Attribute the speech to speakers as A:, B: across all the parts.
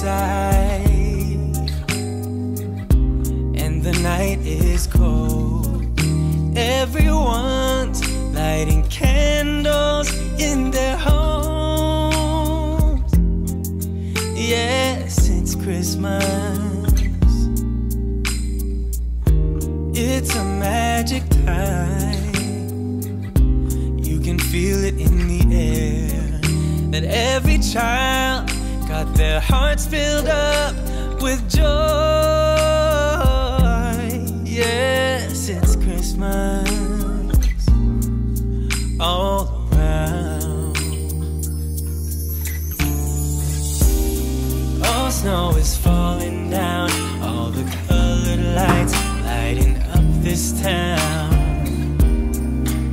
A: outside and the night is cold. Everyone's lighting candles in their homes. Yes, it's Christmas. It's a magic time. You can feel it in the air, that every child got their hearts filled up with joy. Yes, it's Christmas all around. All snow is falling down, all the colored lights lighting up this town.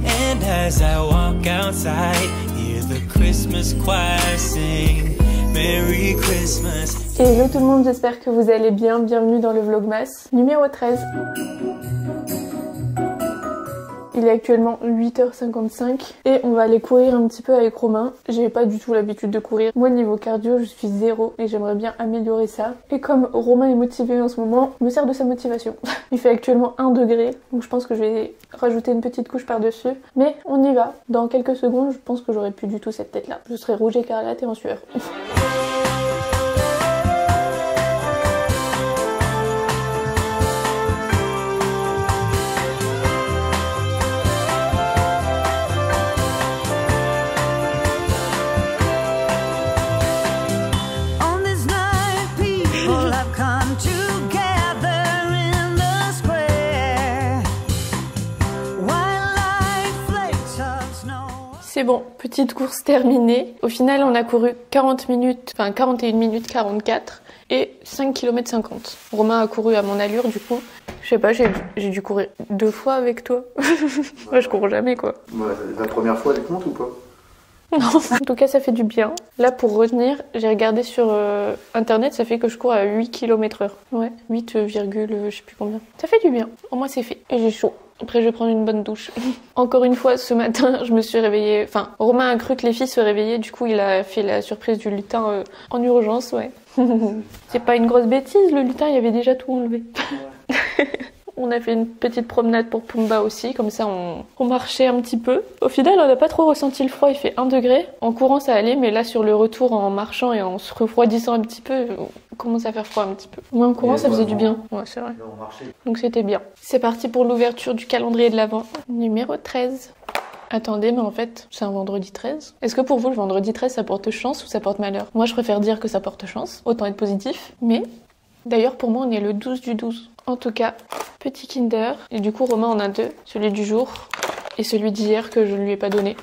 A: And as I walk outside, hear the Christmas choir sing Merry Christmas.
B: Hello tout le monde, j'espère que vous allez bien. Bienvenue dans le Vlogmas numéro 13. Il est actuellement 8h55 et on va aller courir un petit peu avec Romain. J'ai pas du tout l'habitude de courir. Moi niveau cardio je suis zéro et j'aimerais bien améliorer ça. Et comme Romain est motivé en ce moment, je me sers de sa motivation. Il fait actuellement 1 degré, donc je pense que je vais rajouter une petite couche par dessus. Mais on y va. Dans quelques secondes je pense que j'aurai plus du tout cette tête là. Je serai rouge écarlate et en sueur. C'est bon, petite course terminée. Au final, on a couru 40 minutes, enfin 41 minutes 44 et 5 km 50. Romain a couru à mon allure du coup. Je sais pas, j'ai dû courir 2 fois avec toi. Moi, je cours jamais quoi.
C: Ouais, la première fois, elle compte ou pas?
B: Non, en tout cas, ça fait du bien. Là, pour retenir, j'ai regardé sur internet, ça fait que je cours à 8 km/h. Ouais, 8, je sais plus combien. Ça fait du bien. Au moins, c'est fait. Et j'ai chaud. Après, je vais prendre une bonne douche. Encore une fois, ce matin, je me suis réveillée... Enfin, Romain a cru que les filles se réveillaient. Du coup, il a fait la surprise du lutin en urgence, ouais. C'est pas une grosse bêtise, le lutin, il y avait déjà tout enlevé. On a fait une petite promenade pour Pumba aussi, comme ça on marchait un petit peu. Au final, on n'a pas trop ressenti le froid, il fait 1 degré. En courant, ça allait, mais là, sur le retour, en marchant et en se refroidissant un petit peu, on commence à faire froid un petit peu. Moi, en courant, ça faisait du bien. Ouais, c'est vrai. Donc c'était bien. C'est parti pour l'ouverture du calendrier de l'Avent. Numéro 13. Attendez, mais en fait, c'est un vendredi 13. Est-ce que pour vous, le vendredi 13, ça porte chance ou ça porte malheur? Moi, je préfère dire que ça porte chance, autant être positif, mais... D'ailleurs, pour moi, on est le 12 du 12. En tout cas, petit Kinder. Et du coup, Romain en a 2. Celui du jour et celui d'hier que je ne lui ai pas donné.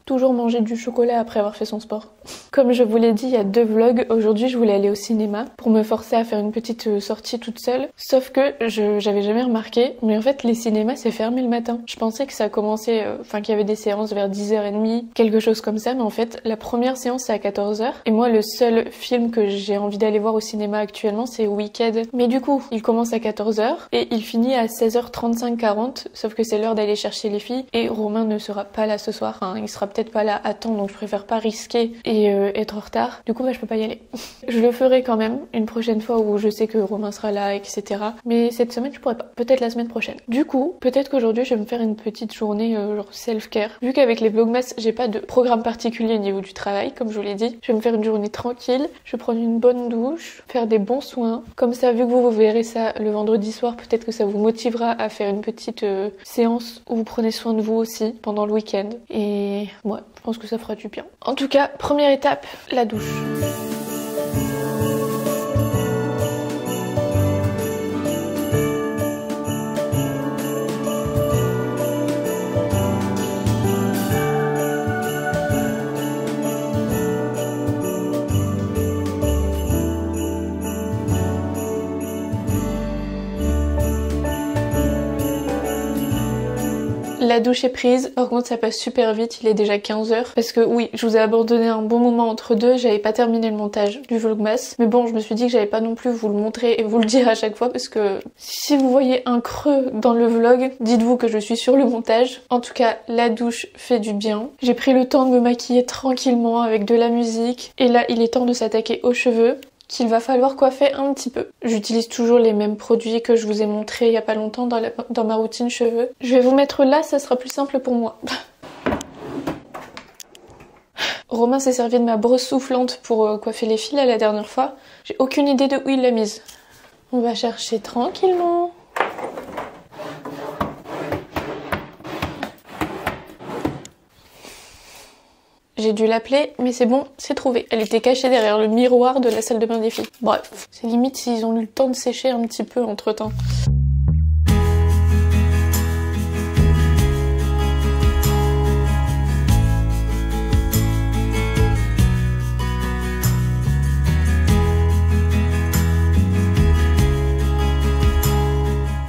B: Toujours manger du chocolat après avoir fait son sport. Comme je vous l'ai dit, il y a 2 vlogs. Aujourd'hui, je voulais aller au cinéma pour me forcer à faire une petite sortie toute seule. Sauf que j'avais jamais remarqué, mais en fait, les cinémas, c'est fermé le matin. Je pensais que ça commençait, qu'il y avait des séances vers 10h30, quelque chose comme ça. Mais en fait, la première séance, c'est à 14h. Et moi, le seul film que j'ai envie d'aller voir au cinéma actuellement, c'est Wicked. Mais du coup, il commence à 14h et il finit à 16h35-40. Sauf que c'est l'heure d'aller chercher les filles. Et Romain ne sera pas là ce soir. Enfin, il sera peut-être pas là à temps, donc je préfère pas risquer et être en retard. Du coup, je peux pas y aller. Je le ferai quand même une prochaine fois où je sais que Romain sera là, etc. Mais cette semaine, je pourrais pas. Peut-être la semaine prochaine. Du coup, peut-être qu'aujourd'hui, je vais me faire une petite journée genre self-care. Vu qu'avec les vlogmas, j'ai pas de programme particulier au niveau du travail, comme je vous l'ai dit. Je vais me faire une journée tranquille. Je vais prendre une bonne douche, faire des bons soins. Comme ça, vu que vous verrez ça le vendredi soir, peut-être que ça vous motivera à faire une petite séance où vous prenez soin de vous aussi pendant le week-end. Et ouais, je pense que ça fera du bien. En tout cas, première étape, la douche. La douche est prise, par contre ça passe super vite, il est déjà 15h. Parce que oui, je vous ai abandonné un bon moment entre deux, j'avais pas terminé le montage du vlogmas. Mais bon, je me suis dit que j'allais pas non plus vous le montrer et vous le dire à chaque fois, parce que si vous voyez un creux dans le vlog, dites-vous que je suis sur le montage. En tout cas, la douche fait du bien. J'ai pris le temps de me maquiller tranquillement avec de la musique. Et là, il est temps de s'attaquer aux cheveux, qu'il va falloir coiffer un petit peu. J'utilise toujours les mêmes produits que je vous ai montrés il y a pas longtemps dans ma routine cheveux. Je vais vous mettre là, ça sera plus simple pour moi. Romain s'est servi de ma brosse soufflante pour coiffer les fils la dernière fois. J'ai aucune idée de où il l'a mise. On va chercher tranquillement. J'ai dû l'appeler, mais c'est bon, c'est trouvé. Elle était cachée derrière le miroir de la salle de bain des filles. Bref, c'est limite s'ils ont eu le temps de sécher un petit peu entre-temps.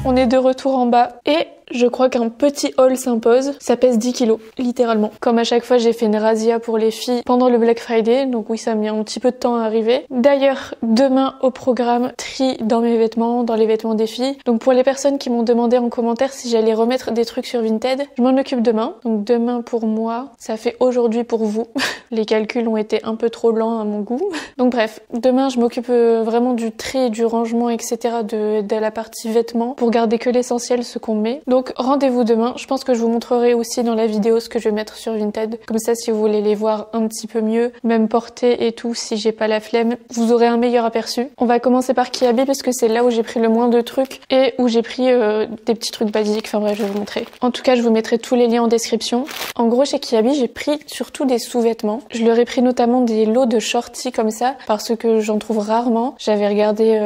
B: On est de retour en bas et je crois qu'un petit haul s'impose. Ça pèse 10 kilos, littéralement. Comme à chaque fois, j'ai fait une razzia pour les filles pendant le Black Friday, donc oui, ça a mis un petit peu de temps à arriver. D'ailleurs, demain au programme, tri dans mes vêtements, dans les vêtements des filles. Donc pour les personnes qui m'ont demandé en commentaire si j'allais remettre des trucs sur Vinted, je m'en occupe demain. Donc demain pour moi, ça fait aujourd'hui pour vous. Les calculs ont été un peu trop lents à mon goût. Donc bref, demain je m'occupe vraiment du tri, du rangement, etc. de la partie vêtements pour garder que l'essentiel, ce qu'on met. Donc rendez-vous demain. Je pense que je vous montrerai aussi dans la vidéo ce que je vais mettre sur Vinted. Comme ça, si vous voulez les voir un petit peu mieux, même porter et tout, si j'ai pas la flemme, vous aurez un meilleur aperçu. On va commencer par Kiabi parce que c'est là où j'ai pris le moins de trucs et où j'ai pris des petits trucs basiques. Enfin bref, je vais vous montrer. En tout cas, je vous mettrai tous les liens en description. En gros, chez Kiabi, j'ai pris surtout des sous-vêtements. Je leur ai pris notamment des lots de shorties comme ça parce que j'en trouve rarement. J'avais regardé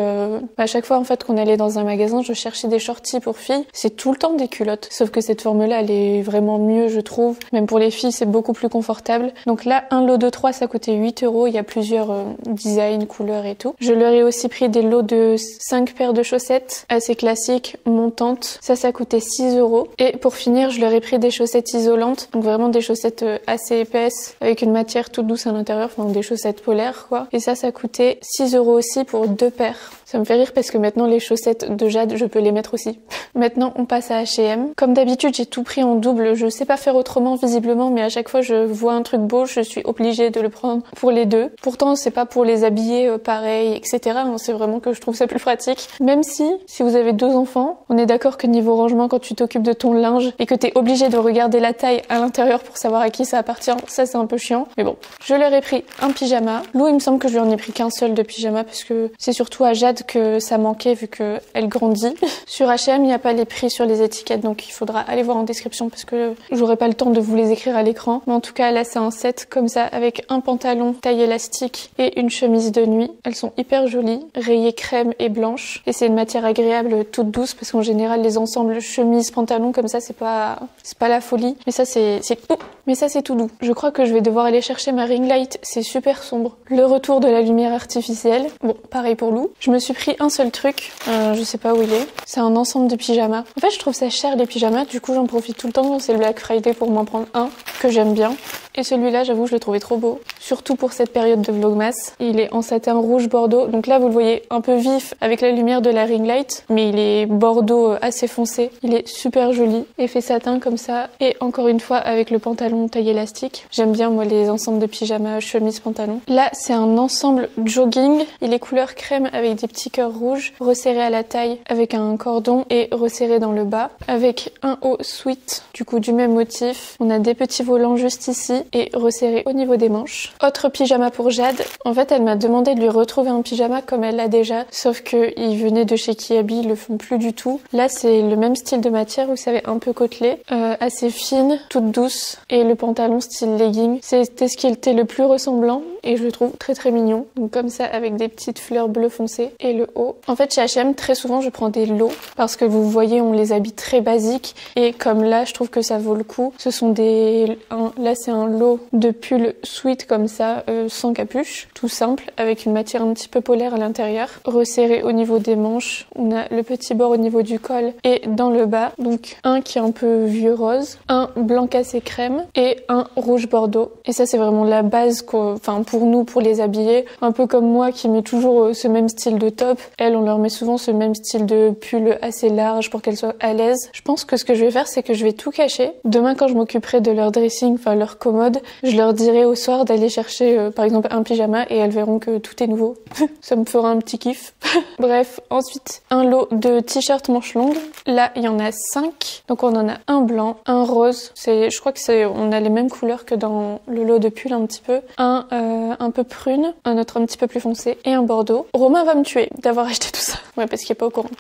B: à chaque fois en fait qu'on allait dans un magasin, je cherchais des shorties pour filles. C'est tout le temps des culottes. Sauf que cette forme-là, elle est vraiment mieux, je trouve. Même pour les filles, c'est beaucoup plus confortable. Donc là, un lot de 3, ça coûtait 8 €. Il y a plusieurs designs, couleurs et tout. Je leur ai aussi pris des lots de 5 paires de chaussettes assez classiques, montantes. Ça coûtait 6 €. Et pour finir, je leur ai pris des chaussettes isolantes. Donc vraiment des chaussettes assez épaisses, avec une matière toute douce à l'intérieur. Enfin, des chaussettes polaires, quoi. Et ça coûtait 6 € aussi pour 2 paires. Ça me fait rire parce que maintenant, les chaussettes de Jade, je peux les mettre aussi. Maintenant, on passe à H&M. Comme d'habitude, j'ai tout pris en double. Je sais pas faire autrement visiblement, mais à chaque fois je vois un truc beau, je suis obligée de le prendre pour les deux. Pourtant, c'est pas pour les habiller pareil, etc. C'est vraiment que je trouve ça plus pratique. Même si vous avez 2 enfants, on est d'accord que niveau rangement, quand tu t'occupes de ton linge et que t'es obligé de regarder la taille à l'intérieur pour savoir à qui ça appartient, ça c'est un peu chiant. Mais bon, je leur ai pris un pyjama. Lou, il me semble que je lui en ai pris qu'un seul de pyjama parce que c'est surtout à Jade que ça manquait vu qu'elle grandit. Sur H&M, il n'y a pas les prix sur les étiquettes, donc il faudra aller voir en description parce que j'aurai pas le temps de vous les écrire à l'écran. Mais en tout cas, là, c'est un set comme ça avec un pantalon taille élastique et une chemise de nuit. Elles sont hyper jolies, rayées crème et blanche. Et c'est une matière agréable, toute douce parce qu'en général, les ensembles chemise, pantalon comme ça, c'est pas la folie. Mais ça, c'est tout doux. Je crois que je vais devoir aller chercher ma ring light. C'est super sombre. Le retour de la lumière artificielle. Bon, pareil pour Lou. Je me suis pris un seul truc. Je sais pas où il est. C'est un ensemble de pyjamas. En fait, je trouve ça cher les pyjamas. Du coup, j'en profite tout le temps quand c'est le Black Friday pour m'en prendre un que j'aime bien. Et celui-là, j'avoue, je le trouvais trop beau. Surtout pour cette période de Vlogmas. Il est en satin rouge bordeaux. Donc là, vous le voyez un peu vif avec la lumière de la ring light. Mais il est bordeaux assez foncé. Il est super joli. Effet satin comme ça. Et encore une fois, avec le pantalon taille élastique. J'aime bien, moi, les ensembles de pyjamas, chemise, pantalon. Là, c'est un ensemble jogging. Il est couleur crème avec des petits cœurs rouges. Resserré à la taille avec un cordon et resserré dans le bas. Avec un haut sweat, du coup, du même motif. On a des petits volants juste ici. Et resserré au niveau des manches. Autre pyjama pour Jade. En fait, elle m'a demandé de lui retrouver un pyjama comme elle l'a déjà, sauf que il venait de chez Kiabi, ils le font plus du tout. Là, c'est le même style de matière, vous savez, un peu côtelé, assez fine, toute douce, et le pantalon style legging. C'était ce qui était le plus ressemblant, et je le trouve très très mignon. Donc comme ça, avec des petites fleurs bleu foncé, et le haut. En fait, chez H&M, très souvent, je prends des lots, parce que vous voyez, on les habille très basiques, et comme là, je trouve que ça vaut le coup. Ce sont là, c'est un lot de pull sweat comme ça, sans capuche, tout simple, avec une matière un petit peu polaire à l'intérieur, resserré au niveau des manches. On a le petit bord au niveau du col et dans le bas, donc un qui est un peu vieux rose, un blanc cassé crème et un rouge bordeaux. Et ça, c'est vraiment la base, enfin pour nous, pour les habiller, un peu comme moi qui met toujours ce même style de top. Elles, on leur met souvent ce même style de pull assez large pour qu'elles soient à l'aise. Je pense que ce que je vais faire, c'est que je vais tout cacher. Demain, quand je m'occuperai de leur dressing, enfin leur commande, mode, je leur dirai au soir d'aller chercher par exemple un pyjama et elles verront que tout est nouveau. Ça me fera un petit kiff. Bref, ensuite un lot de t-shirts manches longues. Là il y en a 5. Donc on en a un blanc, un rose. Je crois que on a les mêmes couleurs que dans le lot de pull un petit peu. Un peu prune, un autre un petit peu plus foncé et un bordeaux. Romain va me tuer d'avoir acheté tout ça. Ouais, parce qu'il est pas au courant.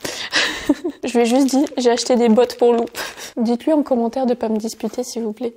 B: Je lui ai juste dit, j'ai acheté des bottes pour Lou. Dites-lui en commentaire de pas me disputer s'il vous plaît.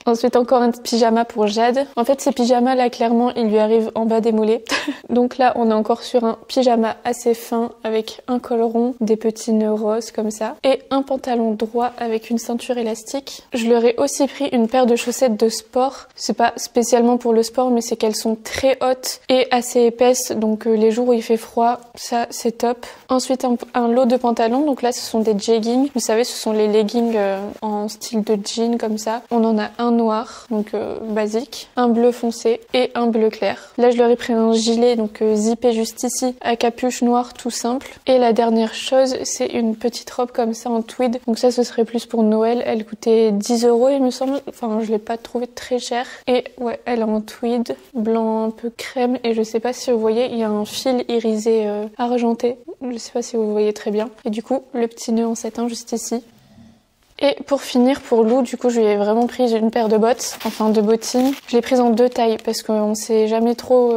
B: Ensuite encore un pyjama pour Jade. En fait ces pyjamas là clairement ils lui arrivent en bas des mollets. Donc là on est encore sur un pyjama assez fin avec un col rond, des petits nœuds roses comme ça et un pantalon droit avec une ceinture élastique. Je leur ai aussi pris une paire de chaussettes de sport. C'est pas spécialement pour le sport mais c'est qu'elles sont très hautes et assez épaisses donc les jours où il fait froid ça c'est top. Ensuite un lot de pantalons, donc là ce sont des jeggings, vous savez ce sont les leggings en style de jean comme ça. On en a un noir donc basique, un bleu foncé et un bleu clair. Là je leur ai pris un gilet donc zippé juste ici à capuche noire tout simple. Et la dernière chose c'est une petite robe comme ça en tweed, donc ça ce serait plus pour Noël. Elle coûtait 10 € il me semble, enfin je l'ai pas trouvé très cher et ouais elle est en tweed blanc un peu crème et je sais pas si vous voyez il y a un fil irisé argenté, je sais pas si vous voyez très bien et du coup le petit nœud en satin juste ici. Et pour finir, pour Lou, du coup, je lui ai vraiment pris une paire de bottes, enfin de bottines. Je l'ai prise en 2 tailles parce qu'on sait jamais trop...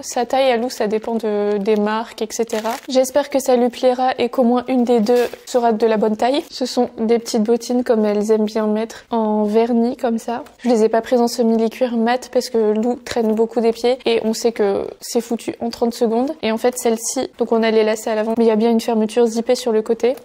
B: sa taille à Lou, ça dépend des marques, etc. J'espère que ça lui plaira et qu'au moins une des deux sera de la bonne taille. Ce sont des petites bottines comme elles aiment bien mettre en vernis comme ça. Je les ai pas prises en semi-cuir mat parce que Lou traîne beaucoup des pieds et on sait que c'est foutu en 30 secondes. Et en fait, celle-ci, donc on a les lacets à l'avant, mais il y a bien une fermeture zippée sur le côté.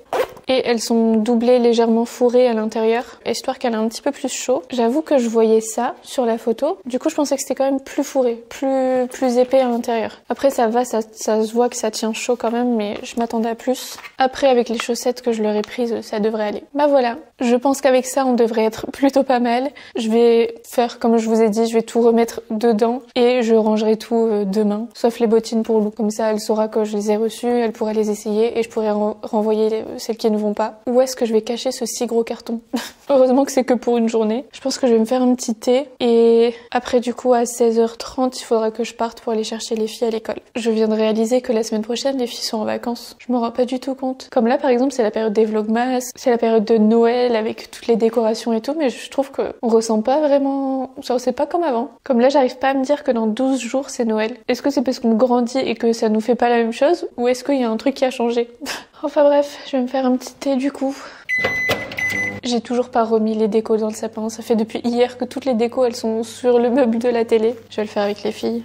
B: Et elles sont doublées légèrement fourrées à l'intérieur, histoire qu'elle ait un petit peu plus chaud. J'avoue que je voyais ça sur la photo. Du coup, je pensais que c'était quand même plus fourré, plus épais à l'intérieur. Après, ça va, ça se voit que ça tient chaud quand même, mais je m'attendais à plus. Après, avec les chaussettes que je leur ai prises, ça devrait aller. Bah voilà, je pense qu'avec ça, on devrait être plutôt pas mal. Je vais faire, comme je vous ai dit, je vais tout remettre dedans et je rangerai tout demain, sauf les bottines pour Lou. Comme ça, elle saura que je les ai reçues, elle pourra les essayer et je pourrai renvoyer celles qui ne vont pas. Où est-ce que je vais cacher ce si gros carton? Heureusement que c'est que pour une journée. Je pense que je vais me faire un petit thé et après du coup à 16h30 il faudra que je parte pour aller chercher les filles à l'école. Je viens de réaliser que la semaine prochaine les filles sont en vacances. Je me rends pas du tout compte. Comme là par exemple c'est la période des vlogmas, c'est la période de Noël avec toutes les décorations et tout, mais je trouve qu'on ressent pas vraiment, genre c'est pas comme avant. Comme là j'arrive pas à me dire que dans 12 jours c'est Noël. Est-ce que c'est parce qu'on grandit et que ça nous fait pas la même chose ou est-ce qu'il y a un truc qui a changé? Enfin bref, je vais me faire un petit thé du coup. J'ai toujours pas remis les décos dans le sapin. Ça fait depuis hier que toutes les décos elles sont sur le meuble de la télé. Je vais le faire avec les filles.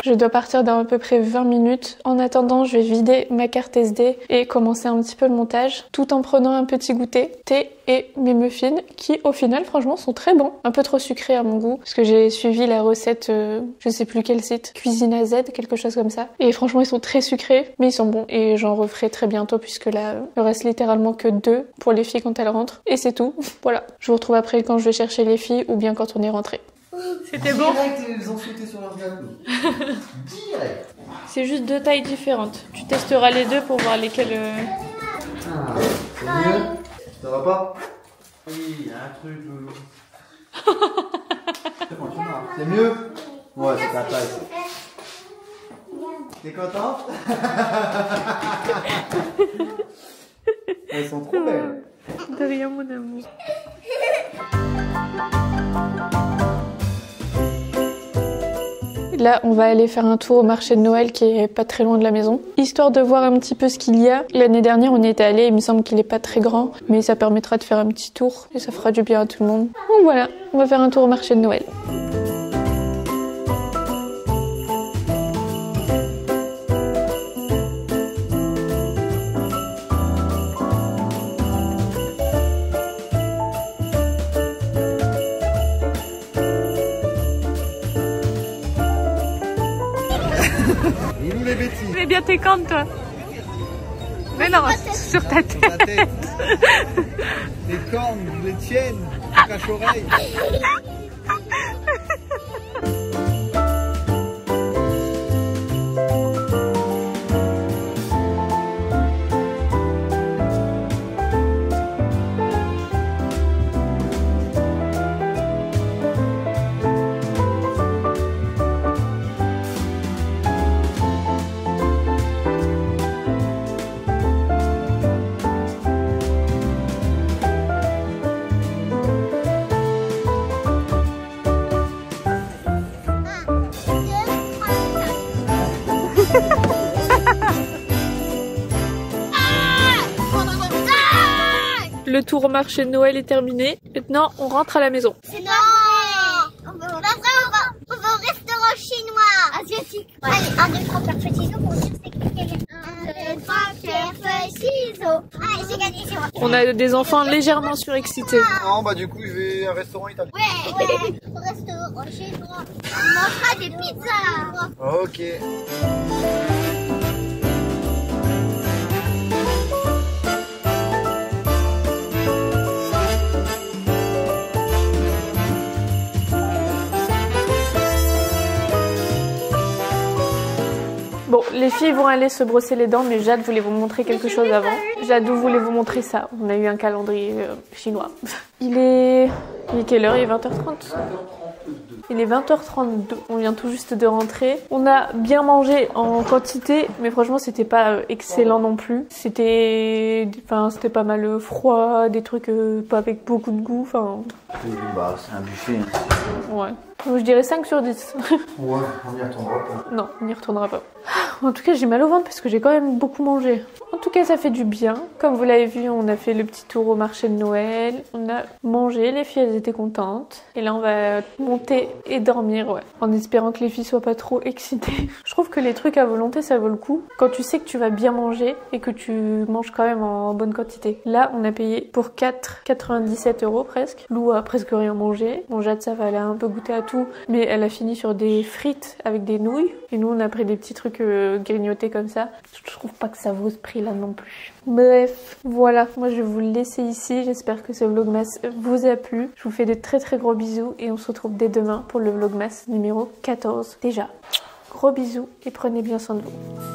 B: Je dois partir dans à peu près 20 minutes. En attendant, je vais vider ma carte SD et commencer un petit peu le montage, tout en prenant un petit goûter, thé et mes muffins, qui au final, franchement, sont très bons. Un peu trop sucrés à mon goût, parce que j'ai suivi la recette, je sais plus quel site, Cuisine à Z, quelque chose comme ça. Et franchement, ils sont très sucrés, mais ils sont bons. Et j'en referai très bientôt, puisque là, il reste littéralement que 2 pour les filles quand elles rentrent. Et c'est tout. Voilà. Je vous retrouve après quand je vais chercher les filles, ou bien quand on est rentré. C'était bon?
C: Direct, ils ont sauté sur leur gamme. Direct.
B: C'est juste 2 tailles différentes. Tu testeras les 2 pour voir lesquelles...
C: Ah, c'est mieux? Ça va pas? Oui, il y a un truc, loulou. C'est mieux? Ouais, c'est ta taille. T'es contente? Elles sont trop belles.
B: De rien, mon amour. Là, on va aller faire un tour au marché de Noël qui est pas très loin de la maison, histoire de voir un petit peu ce qu'il y a. L'année dernière, on y était allé, il me semble qu'il est pas très grand, mais ça permettra de faire un petit tour et ça fera du bien à tout le monde. Donc voilà, on va faire un tour au marché de Noël.
C: Loulou les bêtises.
B: Mets bien tes cornes, toi. Mais non, sur ta tête.
C: Ta tête. Les cornes, les tiennes, cache-oreille.
B: Le tour au marché de Noël est terminé. Maintenant, on rentre à la maison.
D: C'est non, on va au restaurant chinois, asiatique. Allez, 1, 2, 3, pierre, feuille, ciseaux pour dire c'est quel est 1, 2, 3, pierre, feuille, ciseaux. Allez, j'ai gagné, c'est moi.
B: On a des enfants légèrement surexcités.
C: Non, bah du coup, je vais à un restaurant italien.
D: Ouais, au restaurant chinois. On mangera des pizzas.
C: Ok.
B: Bon, les filles vont aller se brosser les dents, mais Jade voulait vous montrer quelque chose avant. Jade voulait vous montrer ça. On a eu un calendrier chinois. Il est quelle heure? Il est 20h30. Il est 20h32, on vient tout juste de rentrer. On a bien mangé en quantité, mais franchement c'était pas excellent non plus. C'était pas mal froid, des trucs pas avec beaucoup de goût.
C: Bah c'est un buffet.
B: Ouais. Donc, je dirais 5 sur 10.
C: Ouais, on y retournera pas.
B: Non, on n'y retournera pas. En tout cas, j'ai mal au ventre parce que j'ai quand même beaucoup mangé. En tout cas, ça fait du bien. Comme vous l'avez vu, on a fait le petit tour au marché de Noël. On a mangé, les filles, elles étaient contentes. Et là, on va monter et dormir, ouais. En espérant que les filles soient pas trop excitées. Je trouve que les trucs à volonté, ça vaut le coup. Quand tu sais que tu vas bien manger et que tu manges quand même en bonne quantité. Là, on a payé pour 4,97 € presque. Lou a presque rien mangé. Bon, Jade, ça va, elle a un peu goûté à tout. Mais elle a fini sur des frites avec des nouilles. Et nous, on a pris des petits trucs grignotés comme ça. Je trouve pas que ça vaut ce prix-là non plus. Bref, voilà. Moi, je vais vous le laisser ici. J'espère que ce vlogmas vous a plu. Je vous fais de très très gros bisous. Et on se retrouve dès demain pour le vlogmas numéro 14. Déjà, gros bisous et prenez bien soin de vous.